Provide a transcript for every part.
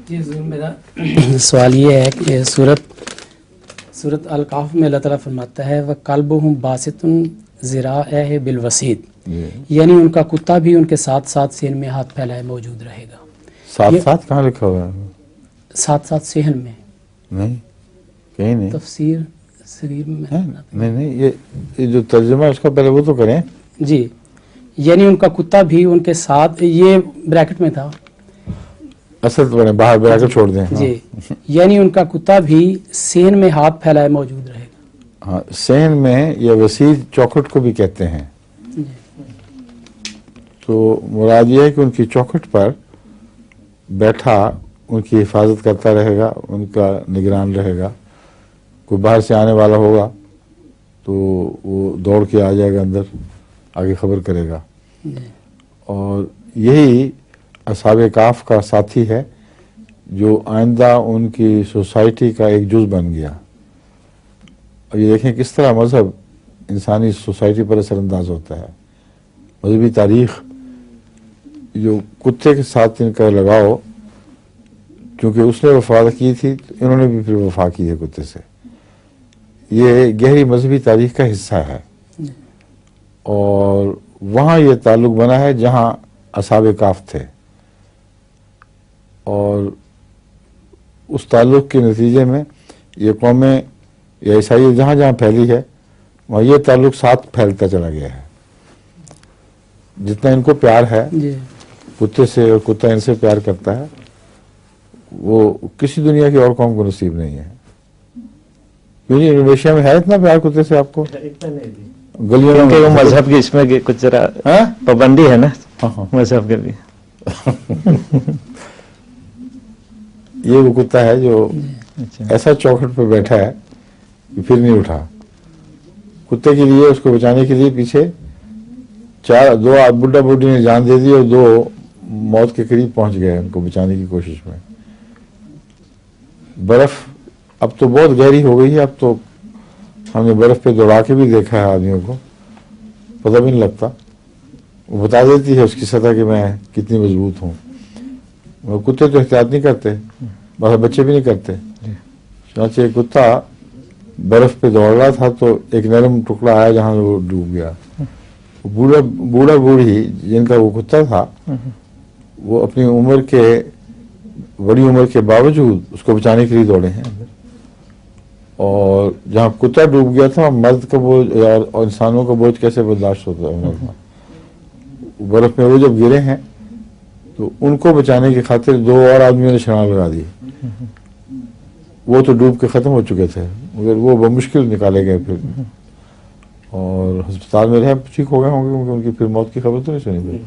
جی ضرور. میرا سوال یہ ہے کہ سورت الکاف میں اللہ تعالیٰ فرماتا ہے وَقَلْبُهُمْ بَاسِطٌ ذِرَاعَیْہِ بِالْوَسِیدِ، یعنی ان کا کتا بھی ان کے ساتھ ساتھ صحن میں ہاتھ پھیلائے موجود رہے گا. ساتھ ساتھ کہاں لکھا ہوا ہے؟ ساتھ ساتھ صحن میں نہیں، کہیں نہیں. تفسیر صغیر میں نہیں یہ جو ترجمہ اس کا پہلے وہ تو کریں. جی، یعنی ان کا کتا بھی ان کے ساتھ، یہ بریکٹ میں تھا اصل تو بنے باہر بریکٹ چھوڑ دیں. جی، یعنی ان کا کتا بھی صحن میں ہاتھ پھیلائے موجود رہے گا. ہاں، صحن میں یا وسیع چوکھٹ کو بھی کہتے ہیں. تو مراد یہ ہے کہ ان کی چوکھٹ پر بیٹھا ان کی حفاظت کرتا رہے گا، ان کا نگران رہے گا. کوئی باہر سے آنے والا ہوگا تو وہ دوڑ کے آ جائے گا اندر، آگے خبر کرے گا. اور یہی اصحاب کہف کا ساتھی ہے جو آئندہ ان کی سوسائٹی کا ایک جز بن گیا. اور یہ دیکھیں کس طرح مذہب انسانی سوسائٹی پر اثر انداز ہوتا ہے. مذہبی تاریخ جو کتے کے ساتھ ان کا لگاؤ، کیونکہ اس نے وفا کی تھی تو انہوں نے بھی پھر وفا کی ہے کتے سے. یہ گہری مذہبی تاریخ کا حصہ ہے. اور وہاں یہ تعلق بنا ہے جہاں اصحاب کہف تھے، اور اس تعلق کے نتیجے میں یہ قومیں یا عیسائیت جہاں جہاں پھیلی ہے وہاں یہ تعلق ساتھ پھیلتا چلا گیا ہے. جتنا ان کو پیار ہے کتے سے اور کتا ان سے پیار کرتا ہے، وہ کسی دنیا کی اور قوم کو نصیب نہیں ہے. کیونکہ انڈونیشیا میں ہے اتنا پیار کتے سے آپ کو؟ گلیوں میں مذہب کی اس میں کچھ ذرا پابندی ہے نا مذہب کے بھی. یہ وہ کتا ہے جو ایسا چوکھٹ پہ بیٹھا ہے کہ پھر نہیں اٹھا. کتے کے لیے، اس کو بچانے کے لیے پیچھے دو بڈھا بڈھی نے جان دے دی اور دو موت کے قریب پہنچ گئے ان کو بچانے کی کوشش میں. برف اب تو بہت گہری ہو گئی ہے، اب تو ہم نے برف پہ دوڑا کے بھی دیکھا ہے آدمیوں کو، پتہ بھی نہیں لگتا. وہ بتا دیتی ہے اس کی سطح کہ میں کتنی مضبوط ہوں. وہ کتے تو احتیاط نہیں کرتے، بس بچے بھی نہیں کرتے. چنانچہ ایک کتا برف پہ دوڑ رہا تھا تو ایک نرم ٹکڑا آیا جہاں وہ ڈوب گیا. بوڑھا بوڑھی جن کا وہ کتا تھا وہ اپنی بڑی عمر کے باوجود اس کو بچانے کے لیے دوڑے ہیں. اور جہاں کتا ڈوب گیا تھا مرد کا بوجھ اور انسانوں کا بوجھ کیسے برداشت ہوتا ہے. برف میں وہ جب گرے ہیں تو ان کو بچانے کی خاطر دو اور آدمیوں نے چھلانگ لگا دی. وہ تو ڈوب کے ختم ہو چکے تھے مگر وہ بمشکل نکالے گئے پھر، اور ہسپتال میں رہے، ٹھیک ہو گئے ہوں گے کیونکہ ان کی پھر موت کی خبر تو نہیں سنی گئی.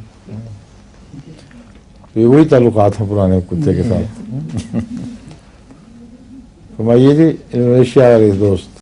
تو یہ وہی تعلقات ہیں پرانے کتے کے ساتھ. ہماری یہ تھی انڈونیشیا والے دوست